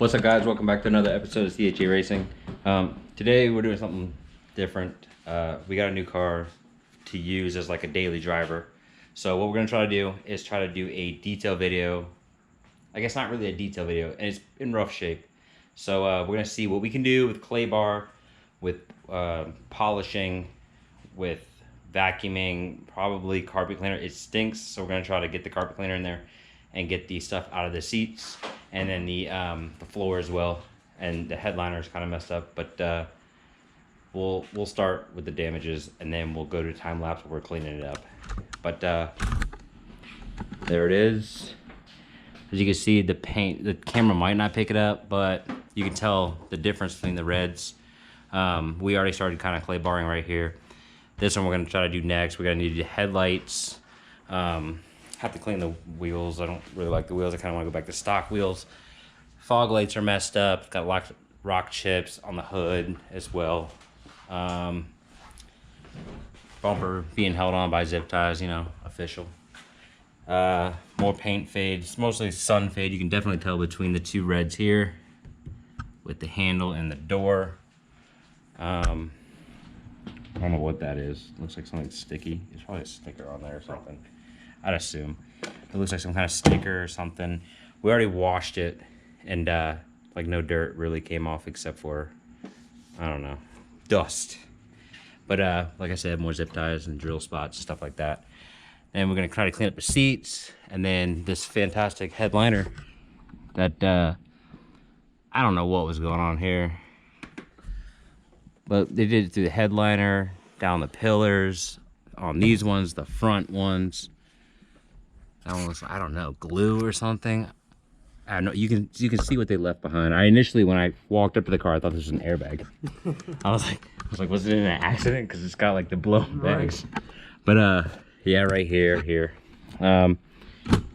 What's up, guys? Welcome back to another episode of CHA Racing. Today we're doing something different. We got a new car to use as like a daily driver. So what we're gonna try to do is try to do a detail video. I guess not really a detail video, and it's in rough shape. So we're gonna see what we can do with clay bar, with polishing, with vacuuming, probably carpet cleaner. It stinks, so we're gonna try to get the carpet cleaner in there and get the stuff out of the seats, and then the floor as well. And the headliner is kind of messed up, but we'll start with the damages, and then we'll go to time lapse where we're cleaning it up. But there it is. As you can see, the paint, the camera might not pick it up, but you can tell the difference between the reds. We already started kind of clay barring right here. This one we're gonna try to do next. We're gonna need the headlights. Have to clean the wheels. I don't really like the wheels. I kind of want to go back to stock wheels. Fog lights are messed up. Got rock chips on the hood as well. Bumper being held on by zip ties, you know, official. More paint fades, mostly sun fade. You can definitely tell between the two reds here with the handle and the door. I don't know what that is. Looks like something sticky. There's probably a sticker on there or something. I'd assume. It looks like some kind of sticker or something. We already washed it, and like no dirt really came off except for, I don't know, dust. But like I said, more zip ties and drill spots, stuff like that. And we're gonna try to clean up the seats, and then this fantastic headliner that I don't know what was going on here. But they did it through the headliner, down the pillars, on these ones, the front ones. That one was, I don't know, glue or something. I don't know. You can see what they left behind. I initially, when I walked up to the car, I thought this was an airbag. I was like, was it an accident? Because it's got like the blown bags. But yeah, right here.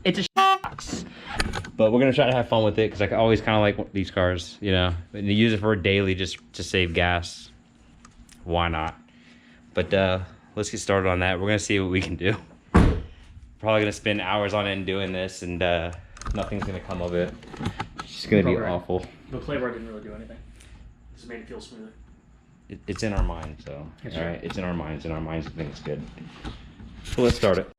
It's a box. But we're gonna try to have fun with it because I always kind of like these cars, you know. And to use it for a daily just to save gas. Why not? But let's get started on that. We're gonna see what we can do. Probably gonna spend hours on end doing this, and nothing's gonna come of it. It's just gonna be awful. The clay bar didn't really do anything. Just made it feel smoother. It's in our minds, so That's all right. right. It's in our minds, and our minds think it's good. So let's start it.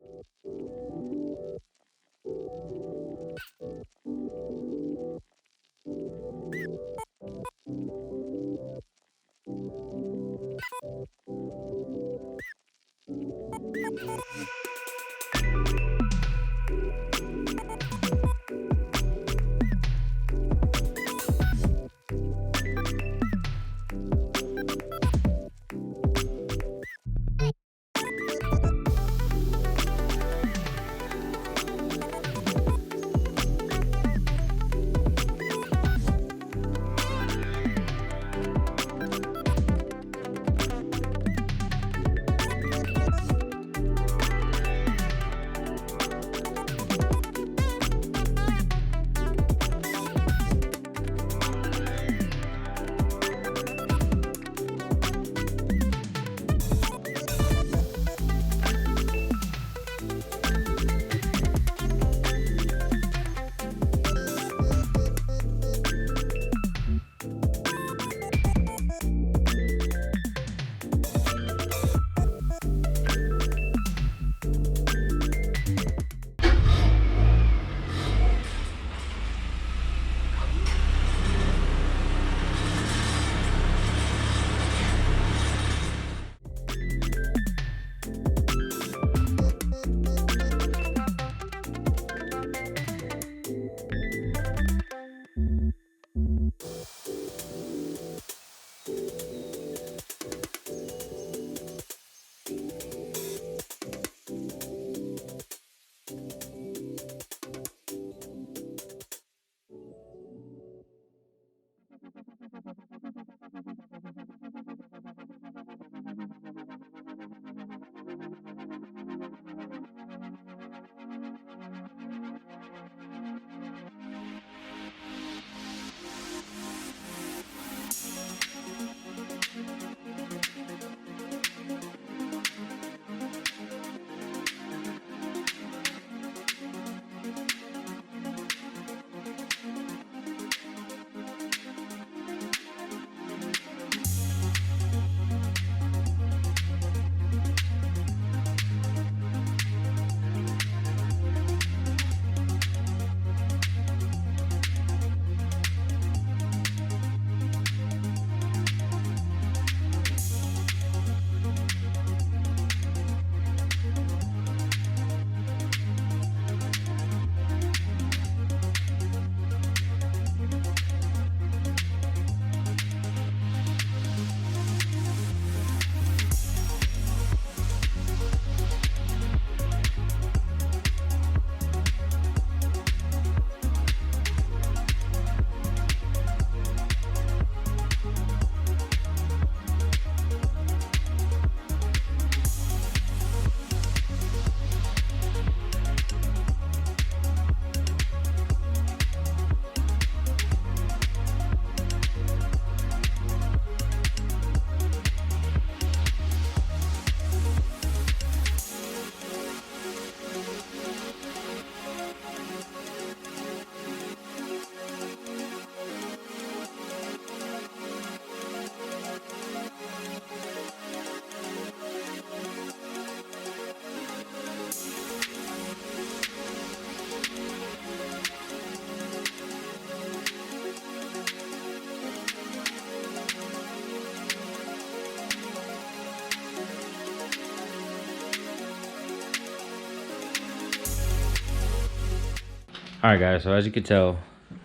All right, guys. So as you can tell,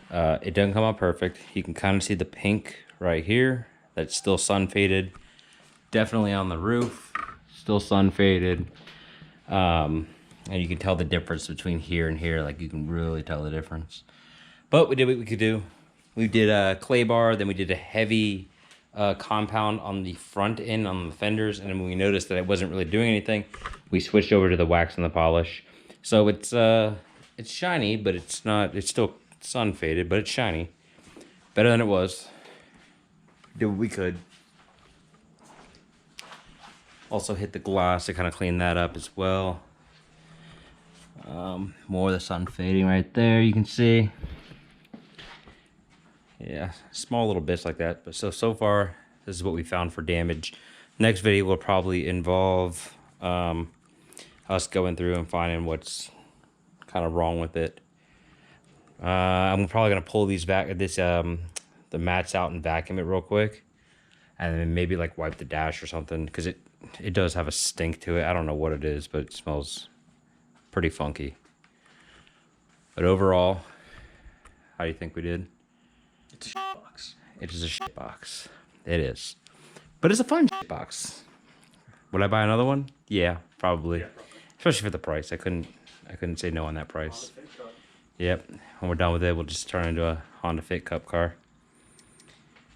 it doesn't come out perfect. You can kind of see the pink right here. That's still sun faded. Definitely on the roof, still sun faded. And you can tell the difference between here and here. Like you can really tell the difference. But we did what we could do. We did a clay bar, then we did a heavy compound on the front end on the fenders, and then when we noticed that it wasn't really doing anything, we switched over to the wax and the polish. So it's shiny, but it's not. It's still sun faded, but it's shiny. Better than it was. Did what we could. Also hit the glass to kind of clean that up as well. More of the sun fading right there. You can see. Yeah, small little bits like that. But so far, this is what we found for damage. Next video will probably involve us going through and finding what's kind of wrong with it. I'm probably gonna pull these back, the mats out and vacuum it real quick, and then maybe like wipe the dash or something, because it does have a stink to it. I don't know what it is, but it smells pretty funky. But overall, how do you think we did? It's a shit box. It is a shit box. It is. But it's a fun shit box. Would I buy another one? Yeah, probably. Yeah, probably. Especially for the price. I couldn't say no on that price. Yep. When we're done with it, we'll just turn into a Honda Fit Cup car.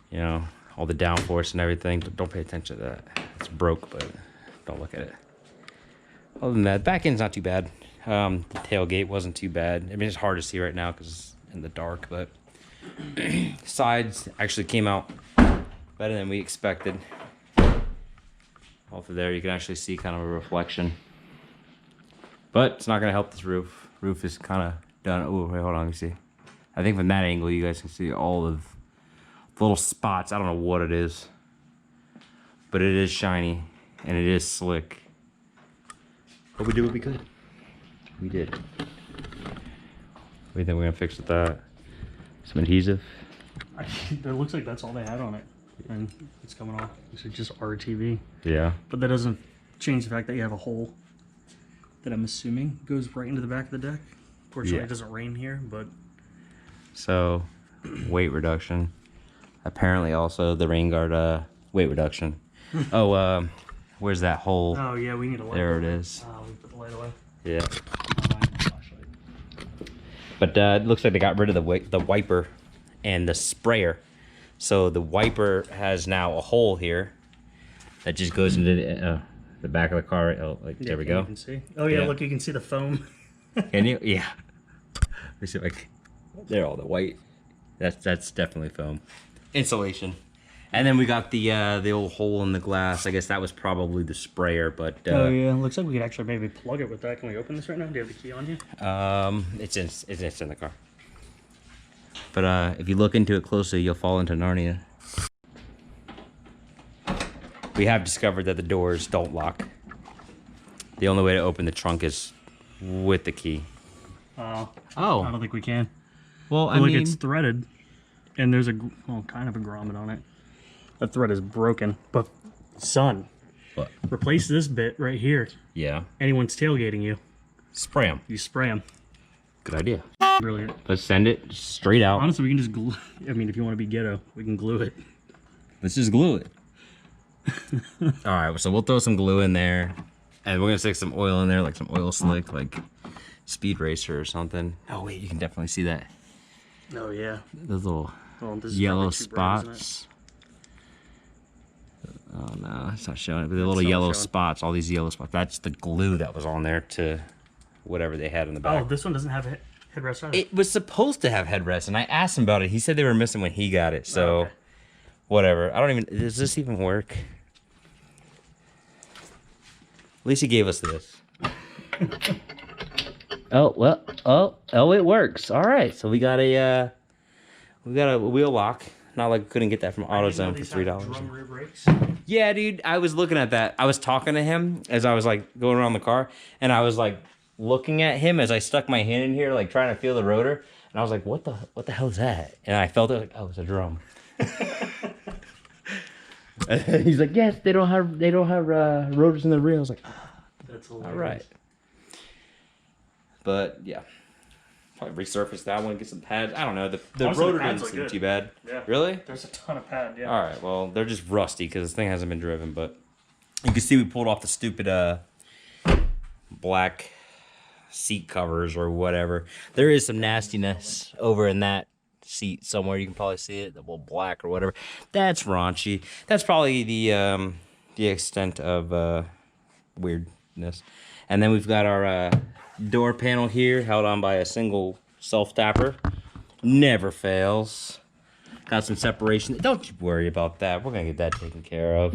You know, all the downforce and everything. Don't pay attention to that. It's broke, but don't look at it. Other than that, back end's not too bad. The tailgate wasn't too bad. I mean, it's hard to see right now because it's in the dark, but sides actually came out better than we expected. Off of there, you can actually see kind of a reflection. But it's not going to help this roof. Roof is kind of done. Oh, wait, hold on, let me see. I think from that angle, you guys can see all of the little spots. I don't know what it is. But it is shiny, and it is slick. But we did what we could. We did. What do you think we're going to fix with that? Some adhesive? It looks like that's all they had on it. And it's coming off. It's just RTV. Yeah. But that doesn't change the fact that you have a hole that I'm assuming goes right into the back of the deck. Fortunately, it doesn't rain here, but... So, weight reduction. Apparently also the rain guard weight reduction. Oh, where's that hole? Oh, yeah, we need a light. There it is. We put the light away. Yeah. But it looks like they got rid of the wiper and the sprayer. So the wiper has now a hole here that just goes into the back of the car. Oh, like, Yeah, there we go. You can see. Oh, yeah, look, you can see the foam. Can you? Yeah. Let me see if I can. There, all the white. That's definitely foam. Insulation. And then we got the old hole in the glass. I guess that was probably the sprayer, but oh yeah, looks like we could actually maybe plug it with that. Can we open this right now? Do you have the key on you? It's in the car. But if you look into it closely, you'll fall into Narnia. We have discovered that the doors don't lock. The only way to open the trunk is with the key. Oh. Oh. I don't think we can. Well, I Look, mean, it's threaded, and there's kind of a grommet on it. That thread is broken, but son, what? Replace this bit right here. Yeah. Anyone's tailgating you, Spray them. you spray them. Good idea. Brilliant. Let's send it straight out. Honestly, we can just glue. I mean, if you want to be ghetto, we can glue it. Let's just glue it. All right, so we'll throw some glue in there, and we're gonna stick some oil in there, like some oil slick, like Speed Racer or something. Oh wait, you can definitely see that. Oh yeah. Those little This is yellow probably too bright, isn't it? spots. Oh no, it's not showing it. But the little yellow spots, all these yellow spots. That's the glue that was on there to whatever they had in the back. Oh, this one doesn't have a headrest on it. It was supposed to have headrests, and I asked him about it. He said they were missing when he got it. So, okay. Whatever. I don't even. Does this even work? At least he gave us this. Oh well. Oh, it works. All right. So we got a wheel lock. Not like we couldn't get that from AutoZone for $3. Drum rear brakes. Yeah, dude. I was looking at that. I was talking to him as I was like going around the car, and I was like looking at him as I stuck my hand in here, like trying to feel the rotor, and I was like, "What the hell is that?" And I felt it like, "Oh, it's a drum." He's like, "Yes, they don't have rotors in the rear." I was like, That's "All right." But yeah, Probably resurface that one, get some pads. I don't know. The Honestly, rotor the pads didn't look seem good. too bad. Yeah. Really? There's a ton of pad, yeah. All right. Well, they're just rusty because this thing hasn't been driven. But you can see we pulled off the stupid black seat covers or whatever. There is some nastiness over in that seat somewhere. You can probably see it, the little black or whatever. That's raunchy. That's probably the extent of weirdness. And then we've got our door panel here, held on by a single self-tapper. Never fails. Got some separation. Don't you worry about that. We're gonna get that taken care of.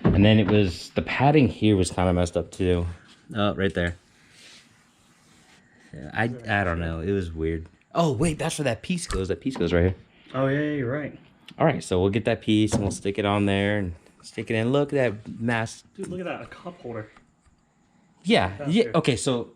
And then it was, the padding here was kind of messed up too. Oh, right there. I don't know. It was weird. Oh, wait, that's where that piece goes. That piece goes right here. Oh, yeah, you're right. All right, so we'll get that piece and we'll stick it on there and stick it in. Look at that mass. Dude, look at that, a cup holder. Yeah. That's Yeah. good. Okay, so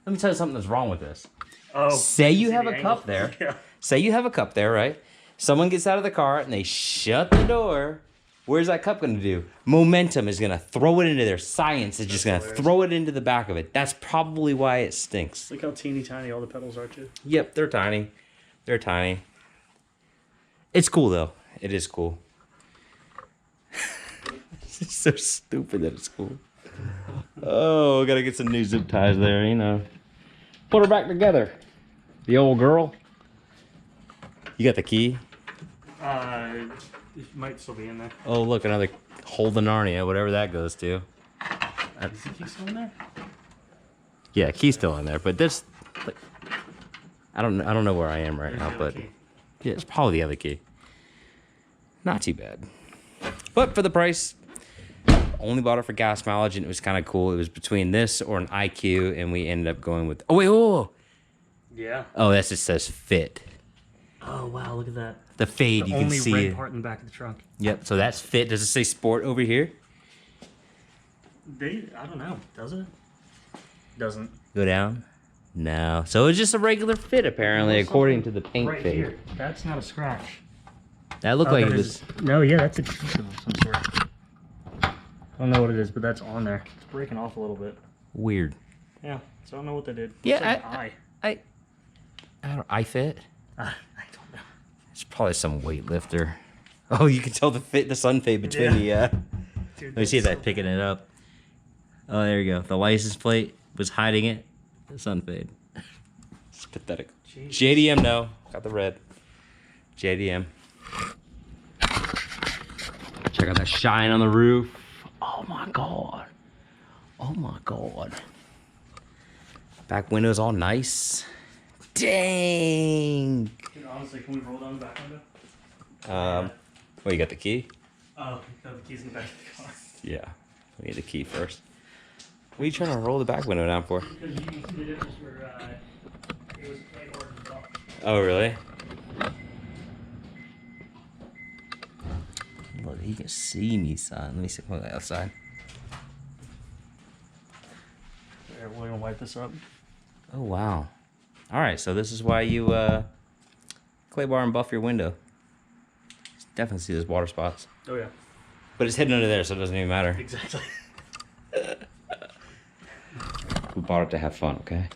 let me tell you something that's wrong with this. Oh. Say you see have the a angle? cup there. Yeah. Say you have a cup there, right? Someone gets out of the car and they shut the door. Where's that cup going to do? Momentum is going to throw it into there. Science is just going to hilarious. throw it into the back of it. That's probably why it stinks. Look how teeny tiny all the pedals are, too. Yep, they're tiny. They're tiny. It's cool, though. It is cool. It's so stupid that it's cool. Oh, gotta get some new zip ties there, you know. Put her back together. The old girl. You got the key? It might still be in there. Oh, look, another Holden Narnia, whatever that goes to. Is the key still in there? Yeah, key's still in there, but this, like, I don't know where I am right There's now, the other but key. yeah, it's probably the other key. Not too bad, but for the price, only bought it for gas mileage, and it was kind of cool. It was between this or an IQ, and we ended up going with. Oh wait, oh, Yeah. oh, that just says fit. Oh, wow, look at that. The fade, The you can only see red it. part in the back of the trunk. Yep, so that's fit. Does it say sport over here? I don't know. Does it? Doesn't. Go down. No, so it's just a regular fit apparently, There's according to something the paint right fade. here. That's not a scratch. That looked like it that was. is- No, yeah, that's a piece of some sort. I don't know what it is, but that's on there. It's breaking off a little bit. Weird. Yeah, so I don't know what they did. Yeah, Looks like I don't. I fit. I don't know. It's probably some weightlifter. Oh, you can tell the sun fade between the. Dude, Let me see if that's I'm picking it up. Oh, there you go. The license plate was hiding it. The sun fade. It's pathetic. Jeez. JDM, no. Got the red. JDM. Check out that shine on the roof. Oh my god. Oh my god. Back window's all nice. Dang. Dude, honestly, can we roll down the back window? Well, you got the key? Oh, no, the key's in the back of the car. Yeah. We need the key first. What are you trying to roll the back window down for? Because you can see the difference where it was plate hard and top. Oh, really? Look, he can see me, son. Let me see. Look outside. There, we're gonna wipe this up. Oh, wow. All right, so this is why you clay bar and buff your window. Definitely see those water spots. Oh yeah, But it's hidden under there, so it doesn't even matter. exactly. We bought it to have fun, okay?